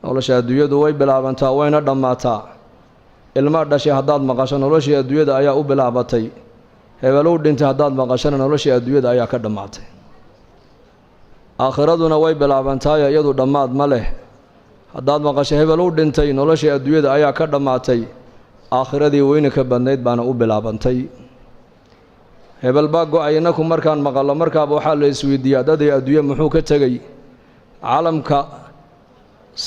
nolosha adduunyadu way bilaabantaa wayna dhammaataa ilma dhashay haddaad maqasho noloshii adduunyada ayaa u bilaabatay hebel uu dhintay haddaad maqashana noloshii adduunyada ayaa ka dhammaatay aakhiraduna way bilaabantaa iyadu dhammaad ma leh haddaad maqasho hebel uu dhintay noloshii adduunyada ayaa ka dhammaatay aakhiradii weyna ka badnayd baana u bilaabantay hebel baa go-ay inaku markaan maqallo markaaba waxaa la isweydiiyaa dadii adduunye muxuu ka tegey caalamka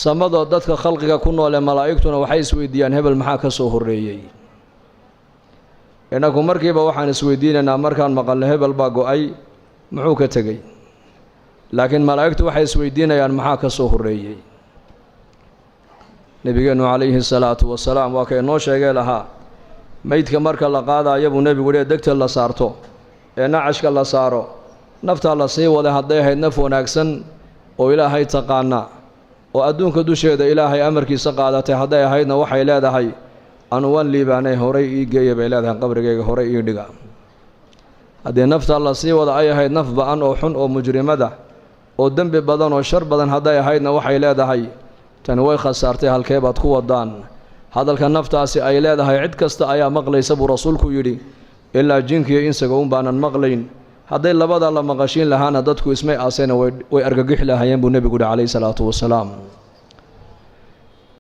samadoo dadka khalqiga ku noole malaa'igtuna waxay isweydiiyaan hebel maxaa ka soo horreeyey inaku markiiba waxaan isweydiinaynaa markaan maqalno hebel baa go-ay muxuu ka tegey laakiin malaa'igtu waxay isweydiinayaan maxaa ka soo horreeyey nebigeennu calayhi salaatu wasalaam waa kay noo sheegee lahaa meydka marka la qaadaayo buu nebigu yidhi degta la saarto ee nacashka la saaro naftaa la sii waday hadday ahayd naf wanaagsan oo ilaahay taqaana oo adduunka dusheeda ilaahay amarkiisa qaadatay hadday ahaydna waxay leedahay anu waan liibaanay horay ii geeya bay leedahay qabrigayga horay ii dhiga haddii naftaa la sii wada ay ahayd naf ba-an oo xun oo mujrimada oo dembi badan oo shar badan hadday ahaydna waxay leedahay tani way khasaartay halkee baad ku wadaan hadalka naftaasi ay leedahay cid kasta ayaa maqlaysa buu rasuulku yidhi ilaa jinkiyo insaga un baanan maqlayn hadday labada la maqashiin lahaana dadku ismay aasayna way argagixi lahaayeen buu nebigu yidhi calayhi salaatu wasalaam